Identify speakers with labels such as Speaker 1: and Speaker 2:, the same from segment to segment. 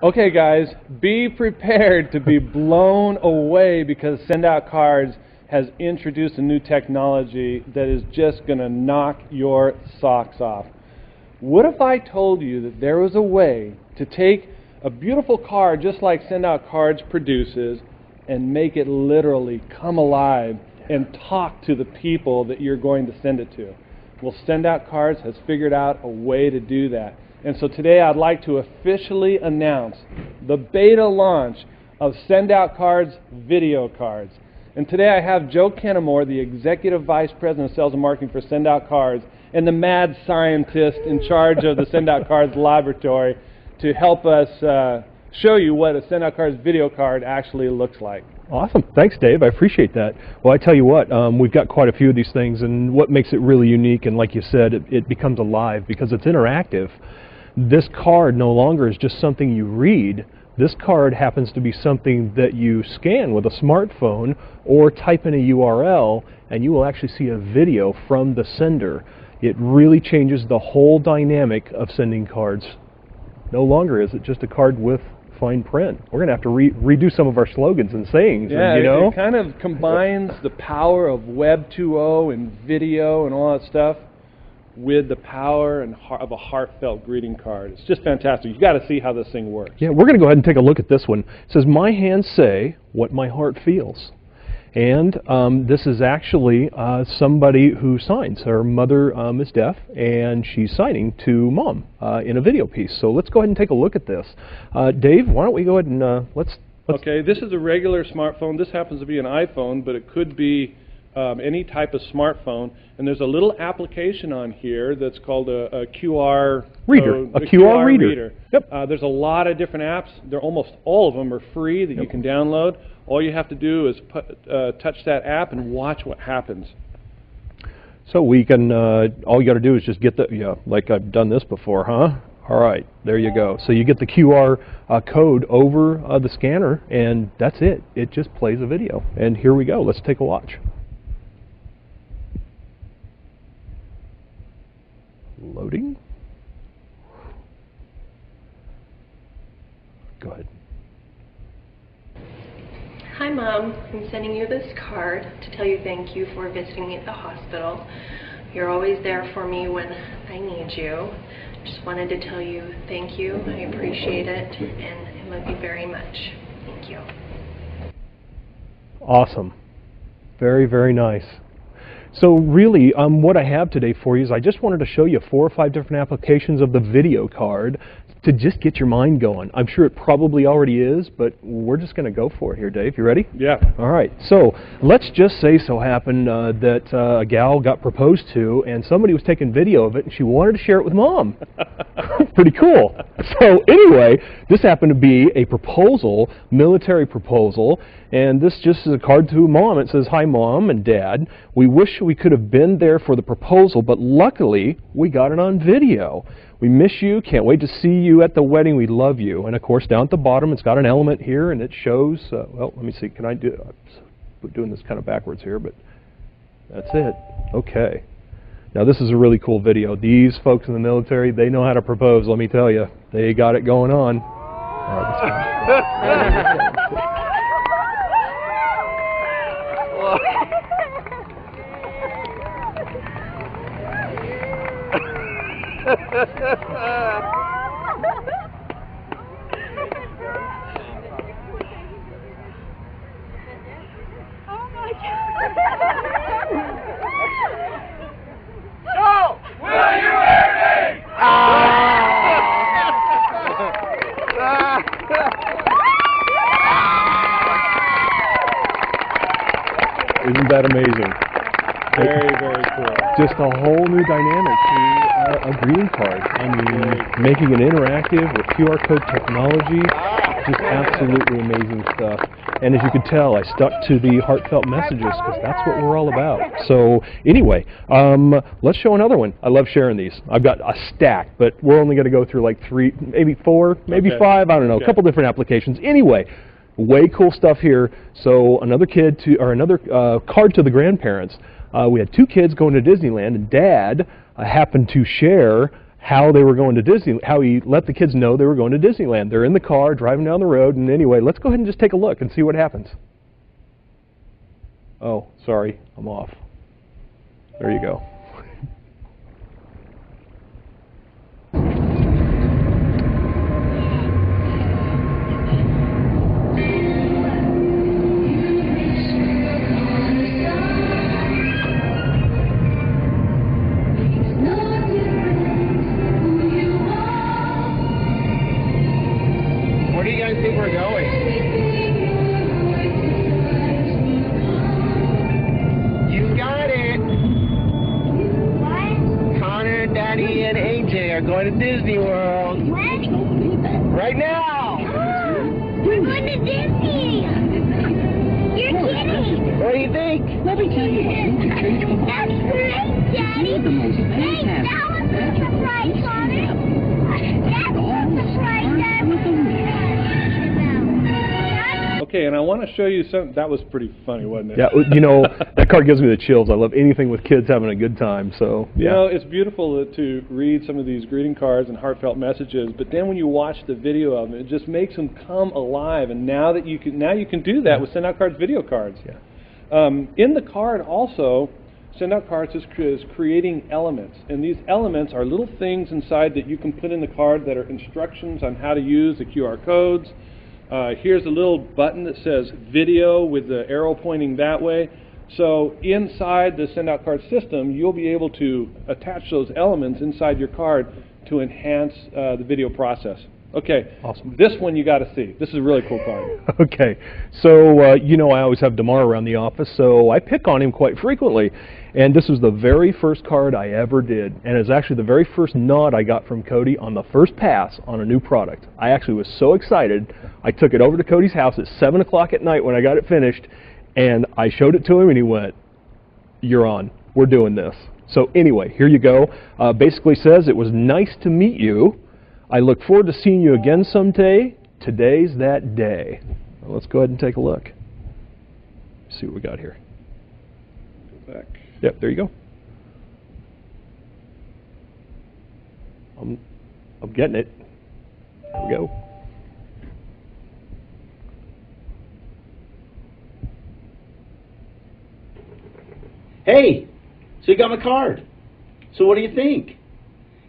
Speaker 1: Okay guys, be prepared to be blown away because Send Out Cards has introduced a new technology that is just going to knock your socks off. What if I told you that there was a way to take a beautiful card just like Send Out Cards produces and make it literally come alive and talk to the people that you're going to send it to? Well, Send Out Cards has figured out a way to do that. And so today I'd like to officially announce the beta launch of Send Out Cards Video Cards. And today I have Joe Kennemore, the Executive Vice President of Sales and Marketing for Send Out Cards, and the mad scientist in charge of the Send Out Cards Laboratory to help us show you what a Send Out Cards video card actually looks like.
Speaker 2: Awesome. Thanks, Dave. I appreciate that. Well, I tell you what, we've got quite a few of these things, and what makes it really unique, and like you said, it becomes alive because it's interactive. This card no longer is just something you read. This card happens to be something that you scan with a smartphone or type in a URL, and you will actually see a video from the sender. It really changes the whole dynamic of sending cards. No longer is it just a card with fine print. We're going to have to redo some of our slogans and sayings.
Speaker 1: Yeah,
Speaker 2: and, you know?
Speaker 1: It kind of combines the power of Web 2.0 and video and all that stuff with the power and of a heartfelt greeting card. It's just fantastic. You got to see how this thing works.
Speaker 2: Yeah, we're going to go ahead and take a look at this one. It says, "My hands say what my heart feels." And this is actually somebody who signs. Her mother is deaf, and she's signing to Mom in a video piece. So let's go ahead and take a look at this. Dave, why don't we go ahead and let's...
Speaker 1: Okay, this is a regular smartphone. This happens to be an iPhone, but it could be any type of smartphone. And there's a little application on here that's called a QR
Speaker 2: reader. A QR reader. Yep.
Speaker 1: There's a lot of different apps. Almost all of them are free that you can download. All you have to do is touch that app and watch what happens.
Speaker 2: So we can, all you got to do is just get the, yeah, like I've done this before, huh? All right, there you go. So you get the QR code over the scanner, and that's it. It just plays a video. And here we go. Let's take a watch. Loading. Go ahead.
Speaker 3: Hi Mom, I'm sending you this card to tell you thank you for visiting me at the hospital. You're always there for me when I need you. Just wanted to tell you thank you, I appreciate it, and I love you very much. Thank you.
Speaker 2: Awesome. Very, very nice. So really, what I have today for you is I just wanted to show you 4 or 5 different applications of the video card to just get your mind going. I'm sure it probably already is, but we're just going to go for it here, Dave. You ready?
Speaker 1: Yeah.
Speaker 2: All right. So let's just say so happened that a gal got proposed to, and somebody was taking video of it, and she wanted to share it with Mom. Pretty cool. So anyway, this happened to be a proposal, military proposal, and this just is a card to Mom. It says, "Hi Mom and Dad, we wish we could have been there for the proposal, but luckily we got it on video. We miss you, can't wait to see you at the wedding, we love you." And of course down at the bottom it's got an element here, and it shows, well, let me see, can I do, I'm doing this kind of backwards here, but that's it. Okay. Now this is a really cool video. These folks in the military, they know how to propose, let me tell you. They got it going on. All right,
Speaker 4: Joe, will you marry me?
Speaker 2: Isn't that amazing?
Speaker 1: Very, very cool.
Speaker 2: Just a whole new dynamic to a greeting card. I mean, making it interactive with QR code technology, just absolutely amazing stuff. And as you could tell, I stuck to the heartfelt messages because that's what we're all about. So anyway, let's show another one. I love sharing these. I've got a stack, but we're only going to go through like 3, maybe 4, maybe 5, I don't know, a couple different applications. Anyway, way cool stuff here. So another card to the grandparents. We had 2 kids going to Disneyland, and Dad happened to share how they were going to Disney, how he let the kids know they were going to Disneyland. They're in the car driving down the road, and anyway, let's go ahead and just take a look and see what happens. Oh, sorry, I'm off. There you go.
Speaker 5: Where do you guys think we're going? You got it!
Speaker 4: What?
Speaker 5: Connor, Daddy, and AJ are going to Disney World.
Speaker 4: When?
Speaker 5: Right now!
Speaker 4: We're going to Disney! You're kidding!
Speaker 5: What do you think?
Speaker 6: Let me tell you what,
Speaker 4: That's great, Daddy!
Speaker 6: the most
Speaker 4: Hey,
Speaker 6: fantastic.
Speaker 4: that was a surprise, Connor! That's a surprise that was
Speaker 1: Okay, and I want to show you something. That was pretty funny, wasn't it?
Speaker 2: Yeah, you know, that card gives me the chills. I love anything with kids having a good time, so,
Speaker 1: You
Speaker 2: yeah.
Speaker 1: know, it's beautiful to read some of these greeting cards and heartfelt messages, but then when you watch the video of them, it just makes them come alive. And now you can do that with Send Out Cards video cards.
Speaker 2: Yeah.
Speaker 1: In the card also, Send Out Cards is creating elements, and these elements are little things inside that you can put in the card that are instructions on how to use the QR codes. Here's a little button that says video with the arrow pointing that way. So inside the Send Out Card system, you'll be able to attach those elements inside your card to enhance the video process. Okay,
Speaker 2: Awesome.
Speaker 1: This one you got to see. This is a really cool card.
Speaker 2: Okay, so you know I always have DeMar around the office, so I pick on him quite frequently. And this was the very first card I ever did, and it's actually the very first nod I got from Cody on the first pass on a new product. I actually was so excited, I took it over to Cody's house at 7 o'clock at night when I got it finished, and I showed it to him, and he went, "You're on. We're doing this." So anyway, here you go. Basically says, "It was nice to meet you. I look forward to seeing you again someday. Today's that day." Well, let's go ahead and take a look. See what we got here.
Speaker 1: Go back.
Speaker 2: Yep, there you go. I'm getting it. There we go.
Speaker 6: Hey, so you got my card. So what do you think?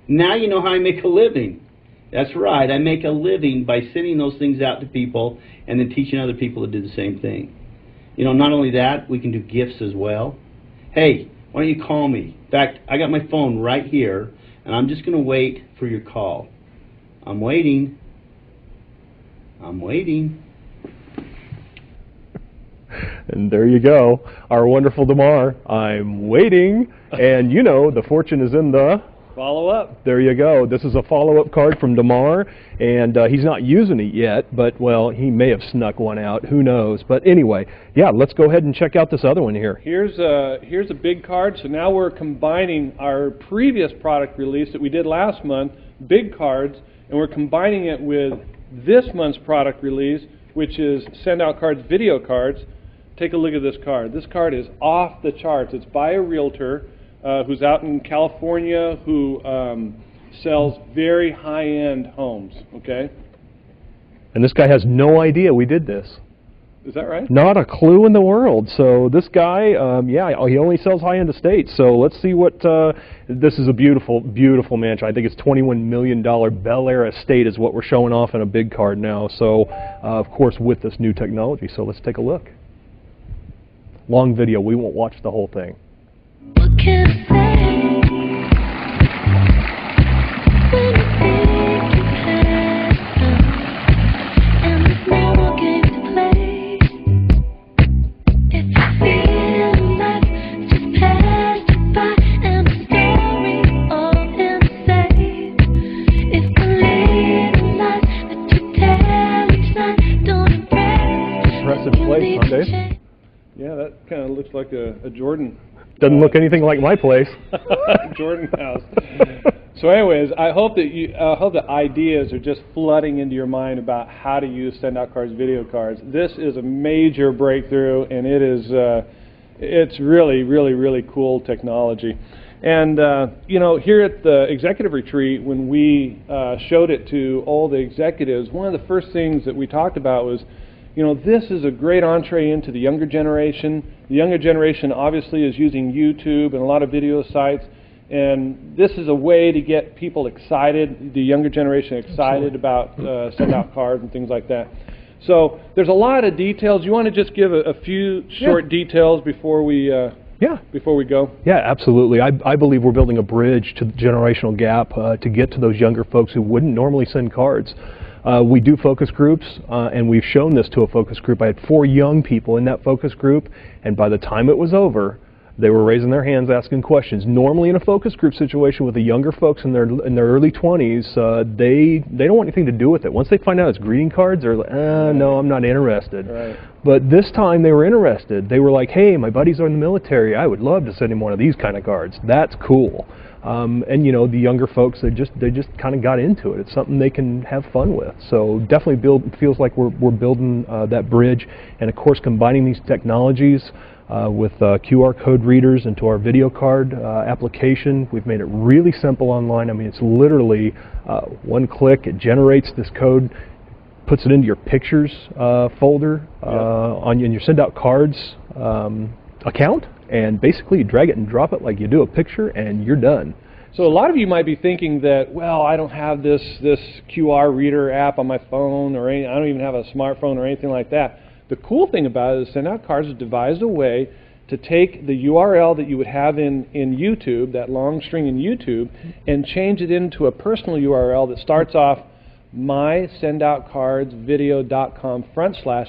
Speaker 6: Now you know how I make a living. That's right, I make a living by sending those things out to people and then teaching other people to do the same thing. You know, not only that, we can do gifts as well. Hey, why don't you call me? In fact, I got my phone right here, and I'm just going to wait for your call. I'm waiting. I'm waiting.
Speaker 2: And there you go, our wonderful DeMar. I'm waiting, and you know, the fortune is in the...
Speaker 1: Follow up.
Speaker 2: There you go. This is a follow-up card from DeMar, and he's not using it yet, but, well, he may have snuck one out. Who knows? But anyway, yeah, let's go ahead and check out this other one here.
Speaker 1: Here's a big card. So now we're combining our previous product release that we did last month, big cards, and we're combining it with this month's product release, which is Send Out Cards video cards. Take a look at this card. This card is off the charts. It's by a realtor who's out in California, who sells very high-end homes, okay?
Speaker 2: And this guy has no idea we did this.
Speaker 1: Is that right?
Speaker 2: Not a clue in the world. So this guy, yeah, he only sells high-end estates. So let's see what, this is a beautiful, beautiful mansion. I think it's $21 million Bel Air estate is what we're showing off in a big card now. So, of course, with this new technology. So let's take a look. Long video. We won't watch the whole thing.
Speaker 7: What can I say? When you think you've had enough, and there's no more games to play. It's a feeling life just passed you by, and the story all insane. It's the little lies that you tell each night. Don't impress.
Speaker 2: Impressive place, huh, Dave?
Speaker 1: Yeah, that kind of looks like a Jordan.
Speaker 2: Doesn't look anything like my place.
Speaker 1: Jordan house. So anyways, I hope that ideas are just flooding into your mind about how to use Send Out Cards video cards. This is a major breakthrough, and it's really, really, really cool technology. And you know, here at the executive retreat, when we showed it to all the executives, one of the first things that we talked about was, you know, this is a great entree into the younger generation. The younger generation obviously is using YouTube and a lot of video sites, and this is a way to get people excited, the younger generation excited about send out cards and things like that. So there's a lot of details. You want to just give a few short details before we before we go?
Speaker 2: Yeah, absolutely. I believe we're building a bridge to the generational gap to get to those younger folks who wouldn't normally send cards. We do focus groups, and we've shown this to a focus group. I had 4 young people in that focus group, and by the time it was over, they were raising their hands, asking questions. Normally in a focus group situation with the younger folks in their early 20s, they don't want anything to do with it. Once they find out it's greeting cards, they're like, no, I'm not interested.
Speaker 1: Right.
Speaker 2: But this time they were interested. They were like, hey, my buddies are in the military. I would love to send him one of these kind of cards. That's cool. And you know, the younger folks, they just kind of got into it. It's something they can have fun with. So definitely feels like we're building that bridge, and of course combining these technologies with QR code readers into our video card application. We've made it really simple online. I mean, it's literally one click. It generates this code, puts it into your pictures folder on your send out cards account, and basically you drag it and drop it like you do a picture, and you're done.
Speaker 1: So a lot of you might be thinking that, well, I don't have this QR reader app on my phone, or I don't even have a smartphone or anything like that. The cool thing about it is Send Out Cards has devised a way to take the URL that you would have in YouTube, that long string in YouTube, and change it into a personal URL that starts off mysendoutcardsvideo.com /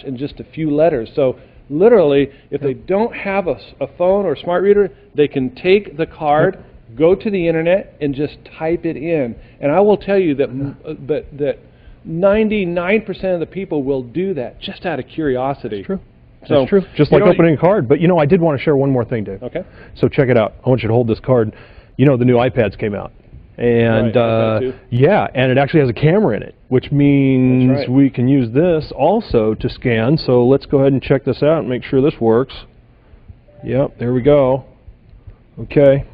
Speaker 1: and just a few letters. So literally, if they don't have a phone or smart reader, they can take the card, go to the internet, and just type it in. And I will tell you that that 99% of the people will do that just out of curiosity.
Speaker 2: That's true. That's true. Just like opening a card. But you know, I did want to share one more thing, Dave.
Speaker 1: Okay.
Speaker 2: So check it out. I want you to hold this card. You know, the new iPads came out. And yeah, and it actually has a camera in it, which means we can use this also to scan. So let's go ahead and check this out and make sure this works. Yep, there we go. Okay.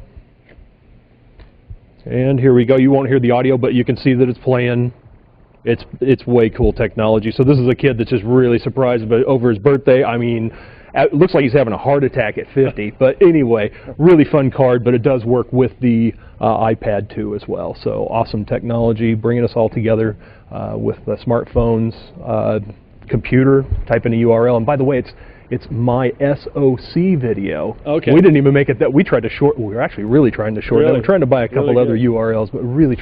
Speaker 2: And here we go. You won't hear the audio, but you can see that it's playing. It's way cool technology. So this is a kid that's just really surprised about over his birthday. I mean, it looks like he's having a heart attack at 50. But anyway, really fun card, but it does work with the iPad too as well. So awesome technology, bringing us all together with smartphones, computer, type in a URL. And by the way, it's my SOC video.
Speaker 1: Okay.
Speaker 2: We didn't even make it that. We tried to short. We were actually really trying to shorten it. I'm trying to buy a couple other URLs, but really